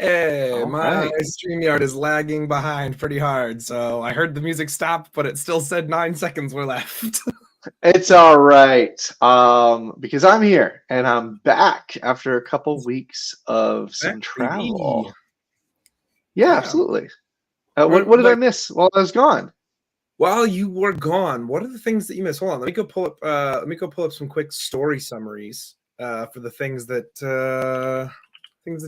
Hey, All my right. StreamYard is lagging behind pretty hard, so I heard the music stop, but it still said 9 seconds were left. It's all right. Because I'm here and I'm back after a couple weeks of Back, some baby. travel. Yeah, Yeah. absolutely. What, What did I like, miss while I was gone? while you were gone, what are the things that you missed? Hold on, let me go pull up. Let me go pull up some quick story summaries for the things that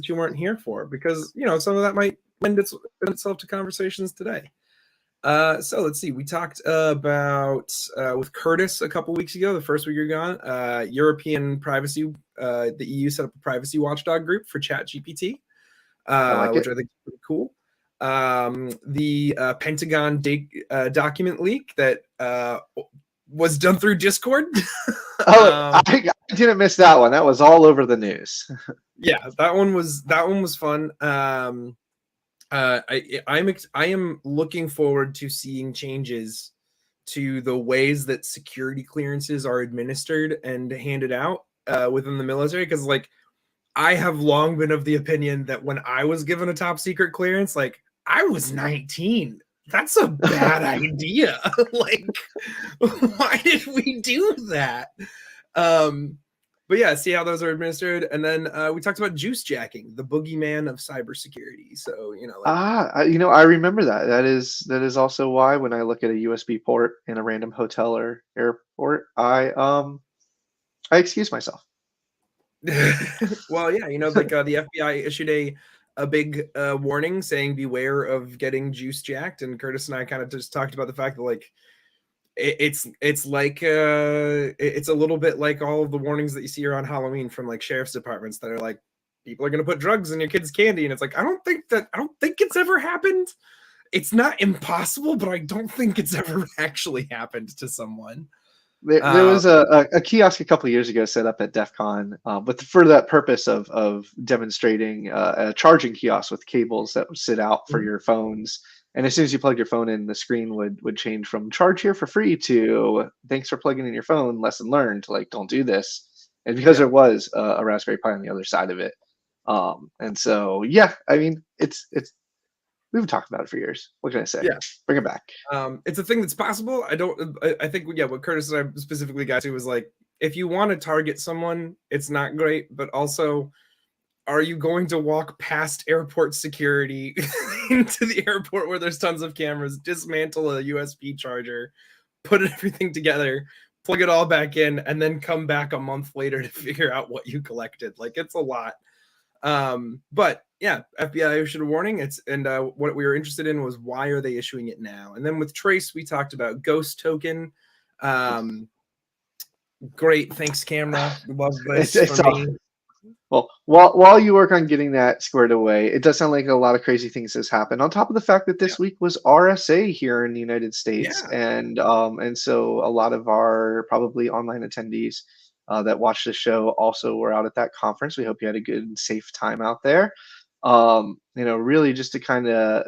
you weren't here for, because some of that might lend itself to conversations today. So let's see. We talked about with Curtis a couple weeks ago, the first week you're gone. European privacy. The EU set up a privacy watchdog group for ChatGPT, I like which it. I think is pretty cool. The Pentagon document leak that was done through Discord. Oh, um, I didn't miss that one. That was all over the news. yeah, that one was fun. I am looking forward to seeing changes to the ways that security clearances are administered and handed out within the military, because I have long been of the opinion that when I was given a top secret clearance, I was 19. That's a bad idea. Why did we do that? Um, but yeah, see how those are administered. And then we talked about juice jacking, the boogeyman of cybersecurity. So, I remember that. That is also why when I look at a USB port in a random hotel or airport, I excuse myself. well, yeah, the FBI issued a big warning saying beware of getting juice jacked, and Curtis and I kind of just talked about the fact that it's a little bit like all of the warnings that you see around Halloween from sheriff's departments that are like, people are going to put drugs in your kid's candy, and it's like, I don't think it's ever happened. It's not impossible, but I don't think it's ever actually happened to someone. There Um, was a kiosk a couple of years ago set up at DEF CON, but for that purpose of demonstrating a charging kiosk with cables that would sit out for your phones. And as soon as you plug your phone in, the screen would change from charge here for free to thanks for plugging in your phone, lesson learned, like don't do this. And because yeah. there was a Raspberry Pi on the other side of it. And so, yeah, I mean, we've been talking about it for years. What can I say? Yeah. Bring it back. It's a thing that's possible. I think, yeah, what Curtis and I specifically got to was if you want to target someone, it's not great, but also, are you going to walk past airport security into the airport where there's tons of cameras, dismantle a USB charger, put everything together, plug it all back in, and then come back a month later to figure out what you collected? It's a lot. But yeah, FBI issued a warning. What we were interested in was, why are they issuing it now? And then with Trace, we talked about Ghost Token. Great, thanks, camera. Love It's this for it's all me. Well, while you work on getting that squared away, it does sound like a lot of crazy things has happened. On top of the fact that Yeah, this week was RSA here in the United States, yeah. and so a lot of our probably online attendees that watch the show also were out at that conference. We hope you had a good and safe time out there. Really just to kind of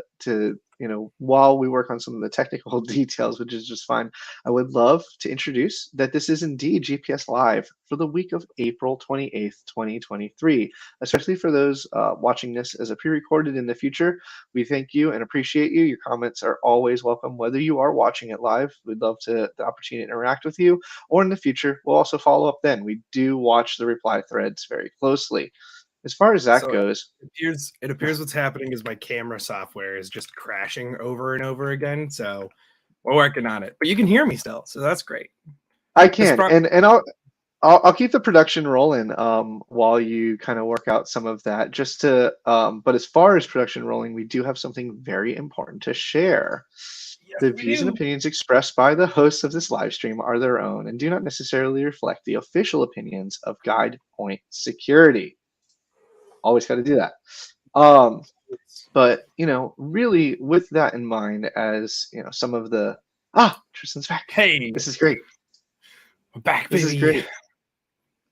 while we work on some of the technical details, which is just fine, I would love to introduce that this is indeed GPS Live for the week of April 28th, 2023. Especially for those watching this as a pre-recorded in the future, we thank you and appreciate you. Your comments are always welcome, whether you are watching it live. We'd love the opportunity to interact with you, or in the future, we'll also follow up then. We do watch the reply threads very closely. As far as that So goes, it appears what's happening is my camera software is just crashing over and over again. So we're working on it, but you can hear me still, so that's great. I This can, pro- and I'll keep the production rolling while you kind of work out some of that. But as far as production rolling, we do have something very important to share. yes, The we views and do. opinions expressed by the hosts of this live stream are their own and do not necessarily reflect the official opinions of Guide Point Security. Always got to do that. Um, but really with that in mind, as some of the Tristan's back. Hey, This is great. I'm back, This is baby. great.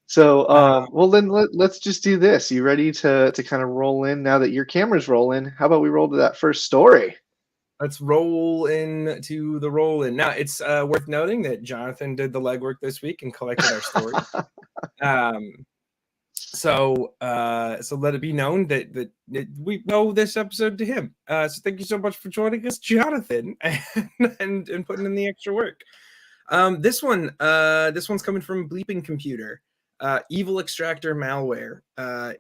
So, Uh, well then let's just do this. You ready to kind of roll in now that your camera's rolling? How about we roll to that first story? let's roll into the roll in. Now, it's worth noting that Jonathan did the legwork this week and collected our story. Um, So so let it be known that we owe this episode to him. So thank you so much for joining us, Jonathan, and putting in the extra work. This one's coming from Bleeping Computer. EvilExtractor malware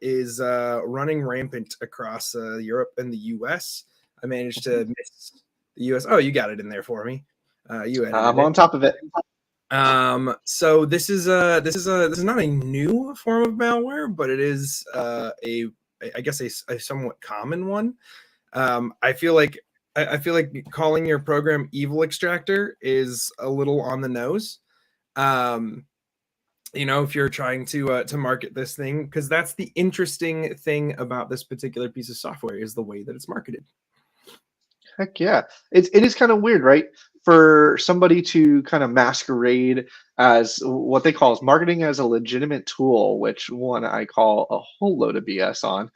is running rampant across Europe and the US. I managed to miss the US. Oh, you got it in there for me. You edited I'm it. on top of it. So this is not a new form of malware, but it is I guess a somewhat common one. I feel like calling your program EvilExtractor is a little on the nose. You know, if you're trying to market this thing, because that's the interesting thing about this particular piece of software is the way that it's marketed. Heck yeah. It is kind of weird, right? For somebody to kind of masquerade as what they call as marketing as a legitimate tool, which one I call a whole load of BS on,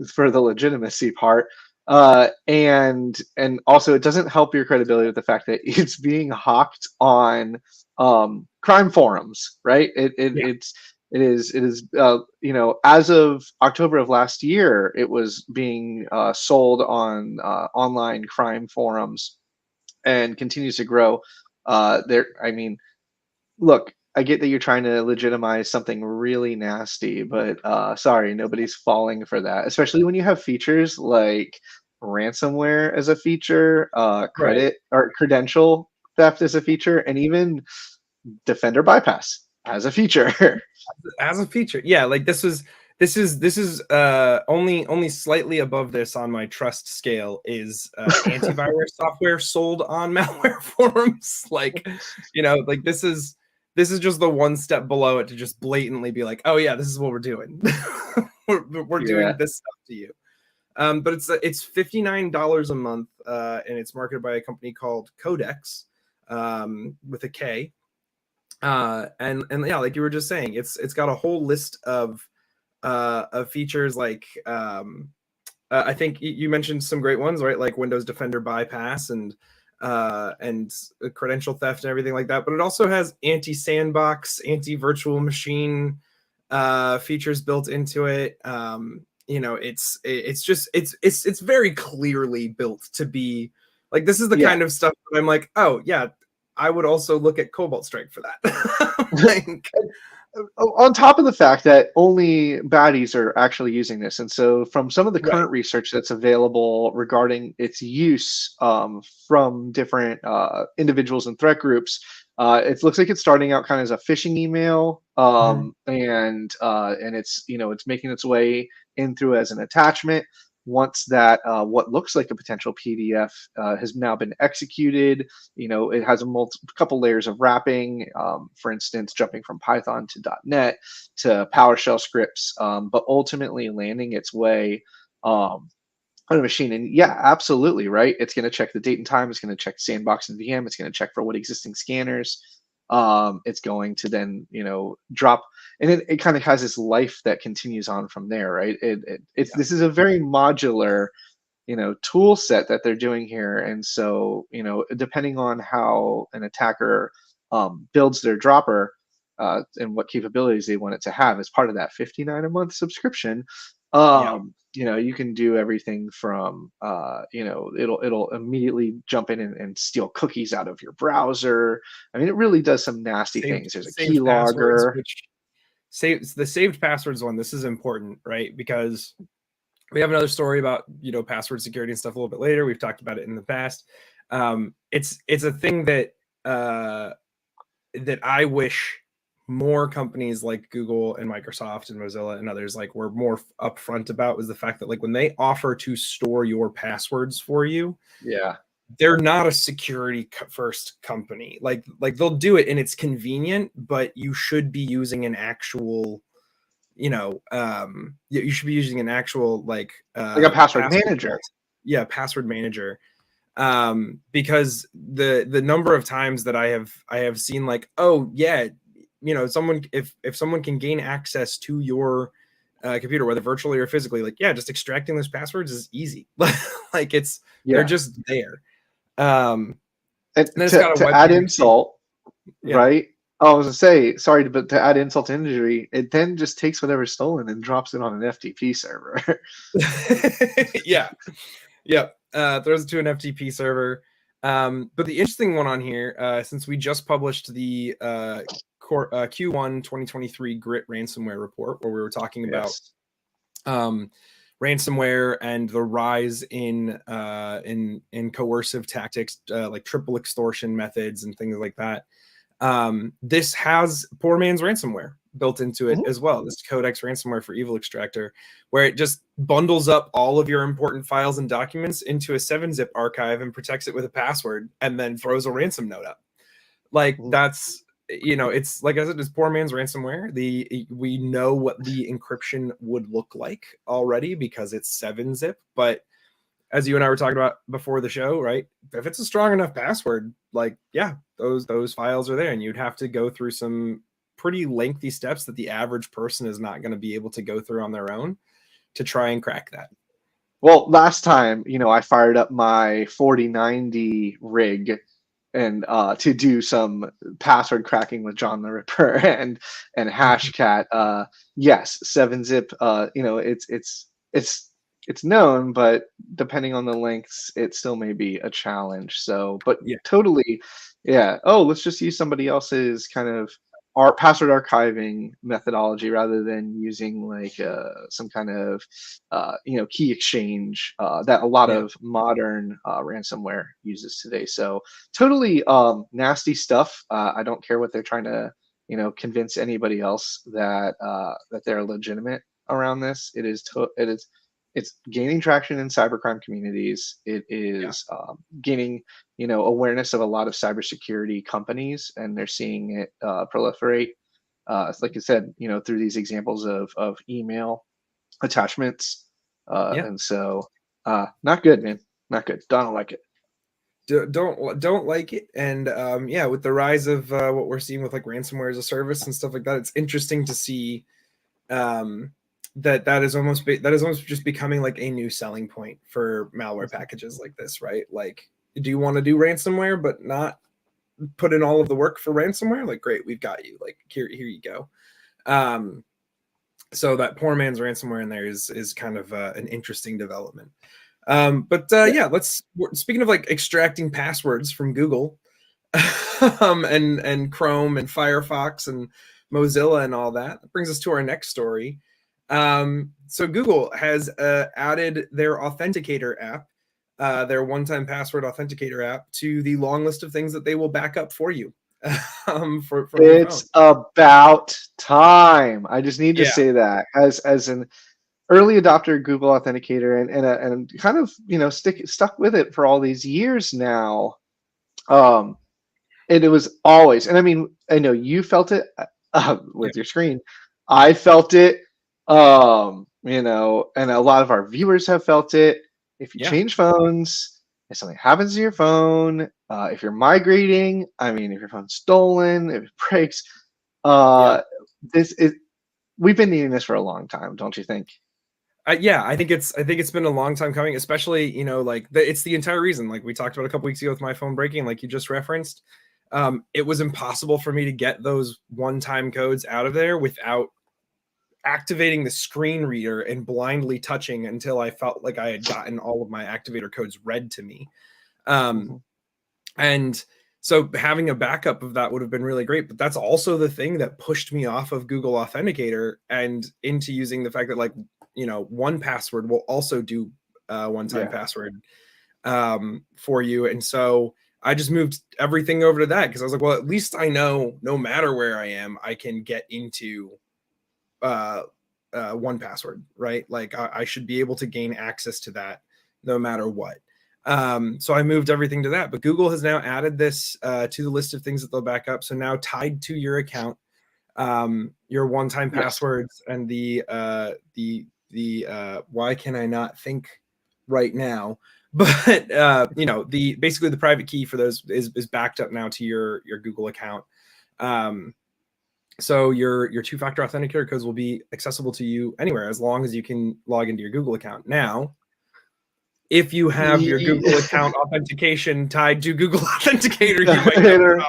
for the legitimacy part. And also it doesn't help your credibility with the fact that it's being hawked on crime forums, right? Yeah. It is you know, as of October of last year, it was being sold on online crime forums and continues to grow. I mean, look, I get that you're trying to legitimize something really nasty, but sorry, nobody's falling for that. Especially when you have features like ransomware as a feature, Right. credit or credential theft as a feature, and even Defender bypass as a feature. As a feature, yeah, like this is only slightly above this on my trust scale is antivirus software sold on malware forums. Like, you know, like this is just the one step below it to just blatantly be like, oh yeah, this is what we're doing. we're Yeah. doing this stuff to you. But it's $59 a month, and it's marketed by a company called Codex, with a K. And yeah, like you were just saying, it's got a whole list of features like I think you mentioned some great ones, right? Like Windows Defender bypass and credential theft and everything like that. But it also has anti-sandbox, anti-virtual machine features built into it. You know, it's very clearly built to be like this is the Yeah. kind of stuff that I'm like, oh yeah, I would also look at Cobalt Strike for that. Like, On top of the fact that only baddies are actually using this. And so, from some of the right. current research that's available regarding its use from different individuals and threat groups, it looks like it's starting out kind of as a phishing email, and it's, you know, it's making its way in through as an attachment. Once that what looks like a potential PDF has now been executed, you know, it has a couple layers of wrapping, for instance, jumping from Python to .NET to PowerShell scripts, but ultimately landing its way on a machine. And yeah, absolutely, right? It's going to check the date and time. It's going to check Sandbox and VM. It's going to check for what existing scanners. It's going to then, you know, drop, and it kind of has this life that continues on from there, right? It's Yeah. This is a very modular, you know, tool set that they're doing here. And so, you know, depending on how an attacker builds their dropper, and what capabilities they want it to have as part of that 59 a month subscription, Yeah. you know, you can do everything from you know, it'll immediately jump in and steal cookies out of your browser. I mean, it really does some nasty things. There's a Saved passwords, keylogger. which saves the saved passwords one. This is important, right? Because we have another story about, you know, password security and stuff a little bit later. We've talked about it in the past. It's a thing that that I wish more companies like Google and Microsoft and Mozilla and others like were more upfront about, was the fact that like when they offer to store your passwords for you, Yeah. they're not a security first company. Like they'll do it and it's convenient, but you should be using an actual, you know, you should be using an actual like Like a password password manager. vault. Yeah, password manager. Because the number of times that I have seen like, oh yeah, you know, someone, if someone can gain access to your computer, whether virtually or physically, like yeah, just extracting those passwords is easy. Like they're Yeah. just there. Um, And and then it's got a to add webcam too. insult, Yeah. right? I was gonna say, sorry, but to add insult to injury, it then just takes whatever's stolen and drops it on an FTP server. Yeah. Yep. Throws it to an FTP server. But the interesting one on here, since we just published the Q1 2023 Grit ransomware report, where we were talking about Yes. ransomware and the rise in coercive tactics, like triple extortion methods and things like that. This has poor man's ransomware built into it as well. This Codex ransomware for EvilExtractor, where it just bundles up all of your important files and documents into a 7-zip archive and protects it with a password, and then throws a ransom note up. Like, that's, it's like I said, it's poor man's ransomware. We know what the encryption would look like already because it's 7-zip, but as you and I were talking about before the show, right? If it's a strong enough password, like, yeah, those files are there, and you'd have to go through some pretty lengthy steps that the average person is not going to be able to go through on their own to try and crack that. Well, last time, I fired up my 4090 rig and to do some password cracking with John the Ripper and Hashcat. Yes, 7-zip. It's known, but depending on the lengths, it still may be a challenge. So, but Yeah. totally, yeah. Oh, let's just use somebody else's kind of our password archiving methodology rather than using like some kind of key exchange that a lot Yeah. of modern ransomware uses today. So totally nasty stuff. I don't care what they're trying to convince anybody else that that they're legitimate around this. It's gaining traction in cybercrime communities. It is gaining, awareness of a lot of cybersecurity companies, and they're seeing it proliferate. Like I said, through these examples of email attachments, Yeah. and so not good, man. Not good. Don't like it. Don't like it. And yeah, with the rise of what we're seeing with like ransomware as a service and stuff like that, it's interesting to see that is almost just becoming like a new selling point for malware packages like this, right? Like, do you want to do ransomware but not put in all of the work for ransomware? Like, great, we've got you. Like, here you go. So that poor man's ransomware in there is kind of an interesting development. Yeah, speaking of like extracting passwords from Google, and Chrome and Firefox and Mozilla and all that. That brings us to our next story. So Google has added their authenticator app, their one-time password authenticator app, to the long list of things that they will back up for you from your phone. It's about time. I just need to Yeah. say that as an early adopter of Google Authenticator and kind of stuck with it for all these years now. And it was always, and I mean, I know you felt it with your screen. I felt it, and a lot of our viewers have felt it. If you change phones, if something happens to your phone, if you're migrating, I mean, if your phone's stolen, if it breaks, this is, we've been needing this for a long time, don't you think? Yeah, I think it's been a long time coming, especially, like it's the entire reason, like we talked about a couple weeks ago with my phone breaking, like you just referenced. It was impossible for me to get those one-time codes out of there without activating the screen reader and blindly touching until I felt like I had gotten all of my activator codes read to me. And so having a backup of that would have been really great, but that's also the thing that pushed me off of Google Authenticator and into using the fact that, like, 1Password will also do one-time password for you. And so I just moved everything over to that because I was like, well, at least I know no matter where I am, I can get into 1Password, right? Like I should be able to gain access to that no matter what. So I moved everything to that, but Google has now added this to the list of things that they'll back up. So now tied to your account, your one-time passwords and the why can I not think right now? But basically the private key for those is backed up now to your Google account. So your two-factor authenticator codes will be accessible to you anywhere as long as you can log into your Google account. Now, if you have your Google account authentication tied to Google Authenticator, you might have a problem.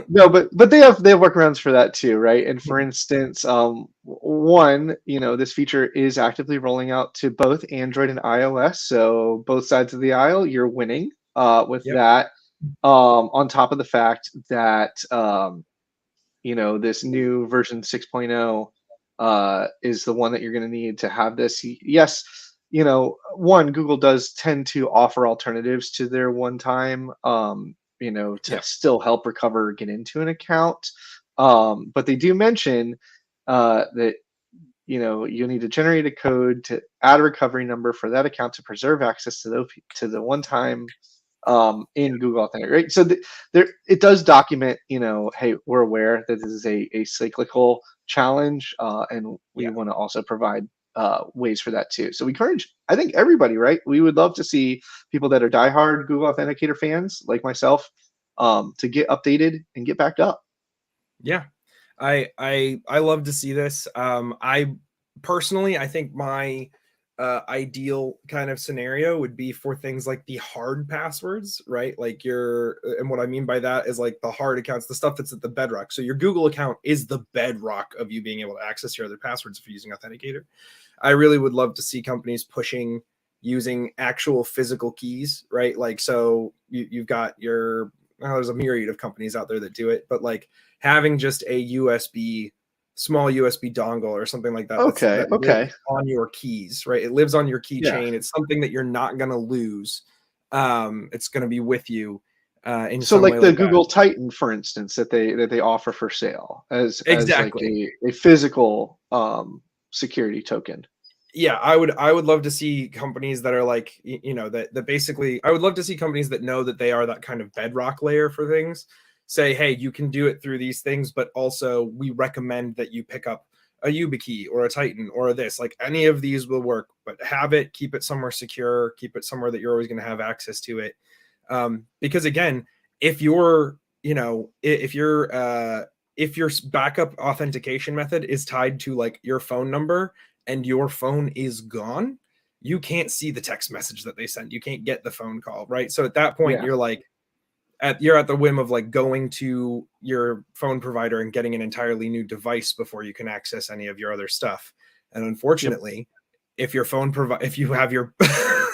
No, but they have workarounds for that too, right? And for instance, one, this feature is actively rolling out to both Android and iOS. So both sides of the aisle, you're winning with Yep. that. On top of the fact that this new version 6.0 is the one that you're going to need to have this. Yes, one, Google does tend to offer alternatives to their one-time, to Yeah. still help recover or get into an account. But they do mention that you'll need to generate a code to add a recovery number for that account to preserve access to the one-time in Google Authentic, right? So there, it does document, hey, we're aware that this is a cyclical challenge, and we Yeah. want to also provide ways for that too. So we encourage, I think, everybody, right? We would love to see people that are diehard Google Authenticator fans, like myself, to get updated and get backed up. Yeah. I love to see this. I personally, I think my ideal kind of scenario would be for things like the hard passwords, right? Like and what I mean by that is like the hard accounts, the stuff that's at the bedrock. So your Google account is the bedrock of you being able to access your other passwords if you're using Authenticator. I really would love to see companies pushing using actual physical keys, right? Like, so you've got there's a myriad of companies out there that do it, but like having just a small USB dongle or something like that Okay, that lives okay, on your keys, right? It lives on your yeah. keychain. It's something that you're not going to lose. It's going to be with you in So some way like the like that. Google Titan, for instance, that they offer for sale as like Exactly. a physical security token. Yeah, I would love to see companies that are like that basically I would love to see companies that know that they are that kind of bedrock layer for things say, hey, you can do it through these things, but also we recommend that you pick up a YubiKey or a Titan or this, like any of these will work, but keep it somewhere secure, keep it somewhere that you're always going to have access to it. Because again, if you're if your backup authentication method is tied to like your phone number and your phone is gone, you can't see the text message that they send. You can't get the phone call, right? So at that point, Yeah. you're like you're at the whim of like going to your phone provider and getting an entirely new device before you can access any of your other stuff. And Yep. unfortunately, if you have your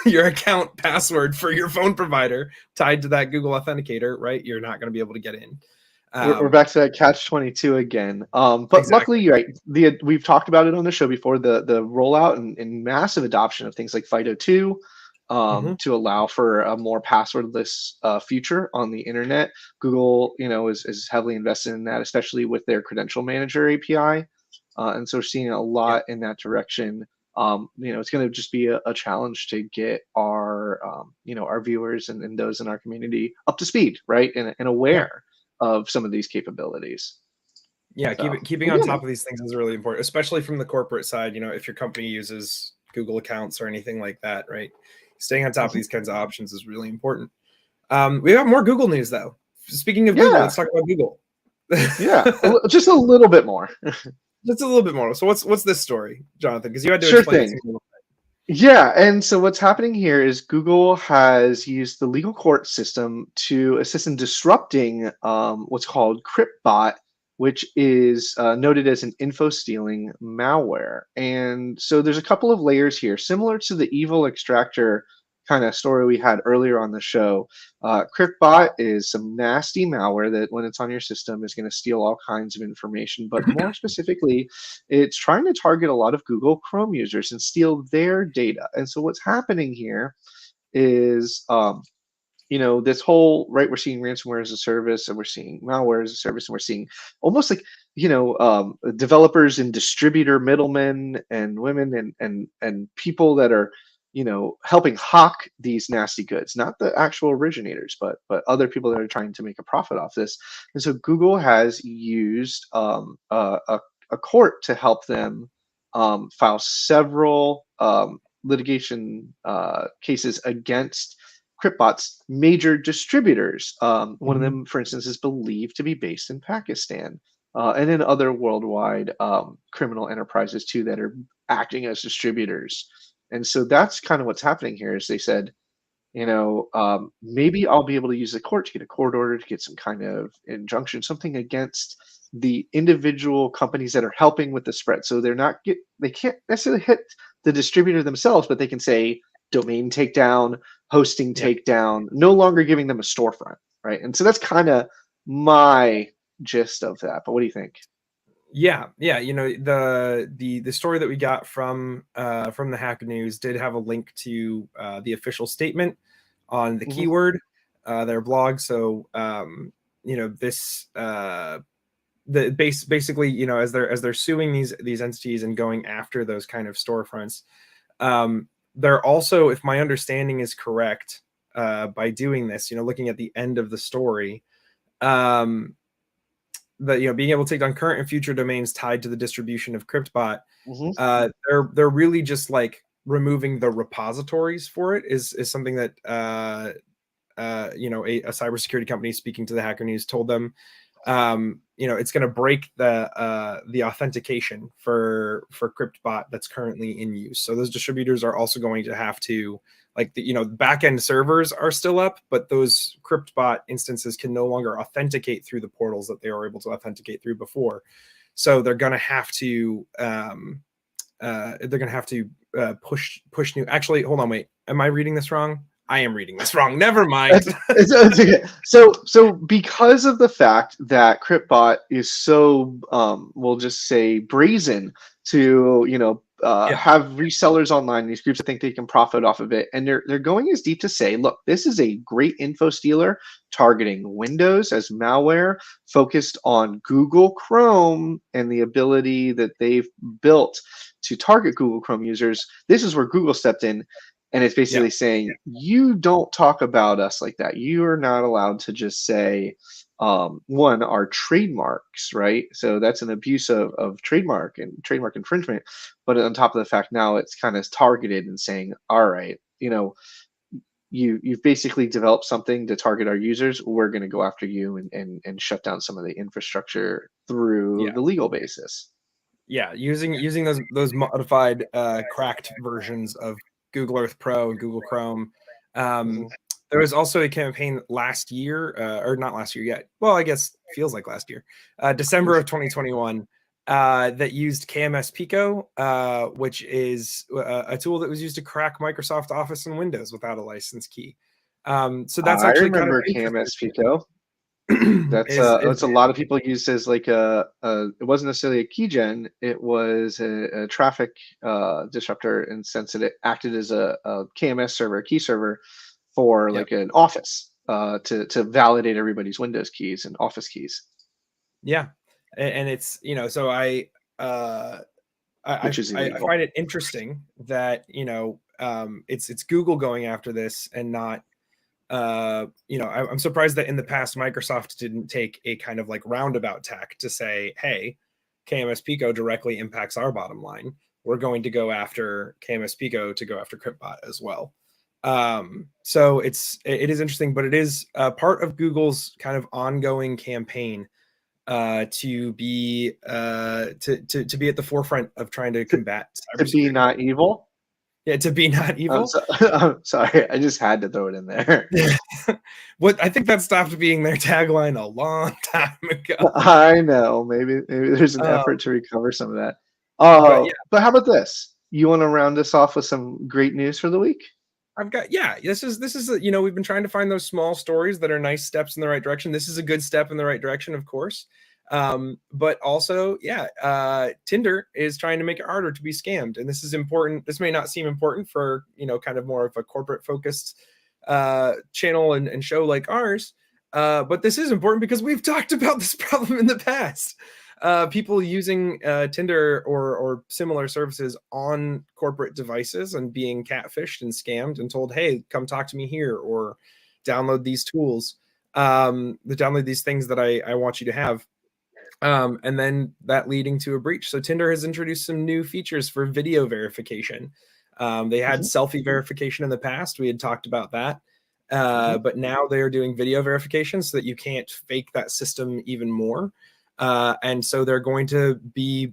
your account password for your phone provider tied to that Google Authenticator, right, you're not going to be able to get in. We're Um, back to that catch 22 again. But luckily, exactly. you're right. We've talked about it on the show before. The rollout and massive adoption of things like FIDO2 Mhm. to allow for a more passwordless future on the internet. Google, is heavily invested in that, especially with their credential manager API. And so we're seeing a Yep. lot in that direction. It's going to just be a challenge to get our viewers and those in our community up to speed, right, and Yeah. aware of some of these capabilities. Yeah, So, keeping but on yeah, top man. of these things is really important, especially from the corporate side. If your company uses Google accounts or anything like that, right? Staying on top of Mhm. these kinds of options is really important. We have more Google news though. Speaking of Google, Yeah, let's talk about Google. yeah, just a little bit more. Just a little bit more. So what's this story, Jonathan? Because you had to Sure explain it thing. to me. Yeah, and so what's happening here is Google has used the legal court system to assist in disrupting what's called CryptBot, which is noted as an info stealing malware. And so there's a couple of layers here, similar to the EvilExtractor kind of story we had earlier on the show. CryptBot is some nasty malware that, when it's on your system, is going to steal all kinds of information. But more specifically, it's trying to target a lot of Google Chrome users and steal their data. And so what's happening here is, this whole, right, we're seeing ransomware as a service, and we're seeing malware as a service, and we're seeing almost like, developers and distributor middlemen and women and people that are, helping hawk these nasty goods, not the actual originators, but other people that are trying to make a profit off this. And so Google has used a court to help them file several litigation cases against CryptBot's major distributors. One of Mhm. them, for instance, is believed to be based in Pakistan, and then other worldwide criminal enterprises too that are acting as distributors. And so that's kind of what's happening here. Is they said, maybe I'll be able to use the court to get a court order, to get some kind of injunction, something against the individual companies that are helping with the spread. So they can't necessarily hit the distributor themselves, but they can say domain takedown, hosting Yep. takedown, no longer giving them a storefront, right? And so that's kind of my gist of that. But what do you think? Yeah, the story that we got from the Hacker News did have a link to the official statement on the Hmm. keyword, their blog. So this basically, as they're suing these entities and going after those kind of storefronts, they're also, if my understanding is correct, by doing this, looking at the end of the story, um, that being able to take down current and future domains tied to the distribution of CryptBot, Hmm. they're really just like removing the repositories for it is something that a cybersecurity company speaking to the Hacker News told them. It's going to break the authentication for CryptBot that's currently in use. So those distributors are also going to have to, like, backend servers are still up, but those CryptBot instances can no longer authenticate through the portals that they were able to authenticate through before. So they're going to have to push new. Actually, hold on, wait. Am I reading this wrong? I am reading this wrong. Never mind. It's okay. So because of the fact that CryptBot is so, we'll just say, brazen to Yeah. have resellers online, these groups that think they can profit off of it, and they're going as deep to say, look, this is a great info stealer targeting Windows as malware, focused on Google Chrome and the ability that they've built to target Google Chrome users. This is where Google stepped in. And it's Yeah. basically saying, you don't talk about us like that. You are not allowed to just say, one, our trademarks, right? So that's an abuse of trademark and trademark infringement. But on top of the fact, now it's kind of targeted and saying, all right, you've basically developed something to target our users. We're going to go after you and shut down some of the infrastructure through Yeah. the legal basis. Yeah, using those modified cracked versions of Google Earth Pro and Google Chrome. Mhm. There was also a campaign last year, or not last year yet. Well, I guess feels like last year, December of 2021, that used KMS Pico, which is a tool that was used to crack Microsoft Office and Windows without a license key. So that's I actually kind of remember interesting. KMS Pico. That's Is that's a lot of people used as like it wasn't necessarily a keygen, it was a traffic disruptor in the sense that it acted as a KMS server, a key server for Yep. like an office to validate everybody's Windows keys and Office keys, Yeah, and it's so uh which is I illegal. find it interesting that it's Google going after this and not I'm surprised that in the past Microsoft didn't take a kind of like roundabout tack to say, hey, KMS Pico directly impacts our bottom line. We're going to go after KMS Pico to go after CryptBot as well. So it is interesting, but it is part of Google's kind of ongoing campaign to be at the forefront of trying to To, combat to be cybersecurity. not evil. Yeah, to be not evil. I'm sorry, I just had to throw it in there. What I think that stopped being their tagline a long time ago. I know. Maybe there's an Uh, effort to recover some of that. but yeah, But how about this? You want to round us off with some great news for the week? I've got this is we've been trying to find those small stories that are nice steps in the right direction. This is a good step in the right direction, of course. But also, Tinder is trying to make it harder to be scammed, and this is important. This may not seem important for kind of more of a corporate focused channel and show like ours, but this is important because we've talked about this problem in the past. People using Tinder or similar services on corporate devices and being catfished and scammed and told, "Hey, come talk to me here," or download these tools, download these things that I want you to have. And then that leading to a breach. So Tinder has introduced some new features for video verification. They had Hmm. selfie verification in the past. We had talked about that. Hmm. But now they're doing video verification so that you can't fake that system even more. And so they're going to be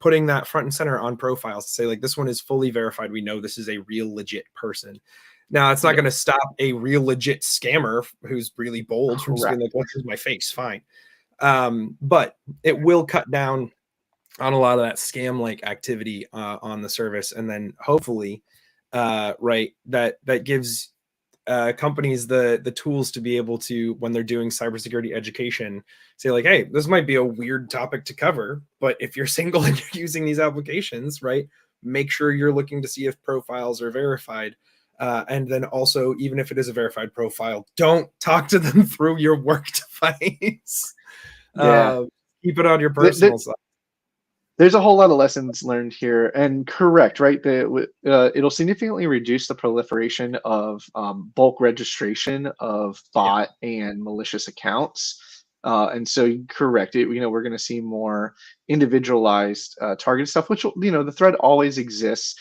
putting that front and center on profiles to say like this one is fully verified. We know this is a real legit person. Now it's not going to stop a real legit scammer who's really bold from just being like, well, here's my face, fine. But it will cut down on a lot of that scam like activity on the service, and then hopefully right, that gives companies the tools to be able to, when they're doing cybersecurity education, say like, hey, this might be a weird topic to cover, but if you're single and you're using these applications, right, make sure you're looking to see if profiles are verified. And then also, even if it is a verified profile, don't talk to them through your work device. Keep it on your personal side. There's a whole lot of lessons learned here, and correct, right? It'll significantly reduce the proliferation of bulk registration of bot and malicious accounts. And so, correct, we're going to see more individualized targeted stuff, which, the thread always exists.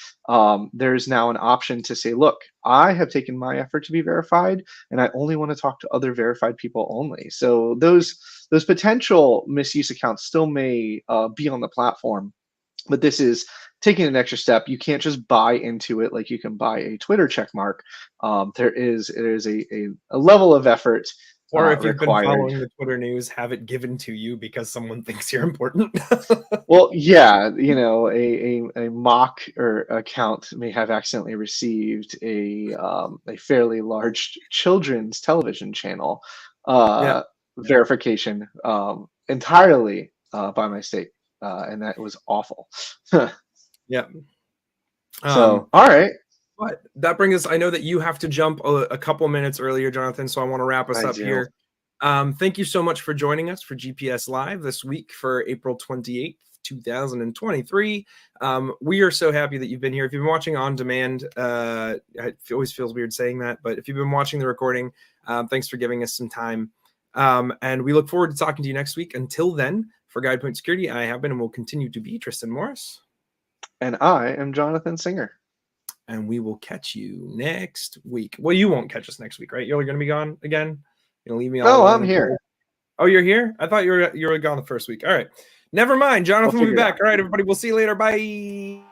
There's now an option to say, look, I have taken my effort to be verified, and I only want to talk to other verified people only. So those potential misuse accounts still may be on the platform, but this is taking an extra step. You can't just buy into it like you can buy a Twitter check mark. There is a level of effort. Or if you've been following the Twitter news, have it given to you because someone thinks you're important. Well, yeah, a mock or account may have accidentally received a fairly large children's television channel verification entirely by mistake, and that was awful. Yeah. So, all right. But that brings us, I know that you have to jump a couple minutes earlier, Jonathan, so I want to wrap us up here. Thank you so much for joining us for GPS Live this week for April 28th, 2023. We are so happy that you've been here. If you've been watching on demand, it always feels weird saying that, but if you've been watching the recording, thanks for giving us some time. And we look forward to talking to you next week. Until then, for GuidePoint Security, I have been and will continue to be Tristan Morris. And I am Jonathan Singer. And we will catch you next week. Well, you won't catch us next week, right? You're going to be gone again? You're going to leave me all alone? No, I'm here. Oh, you're here? I thought you were gone the first week. All right. Never mind. Jonathan will be back. All right, everybody. We'll see you later. Bye.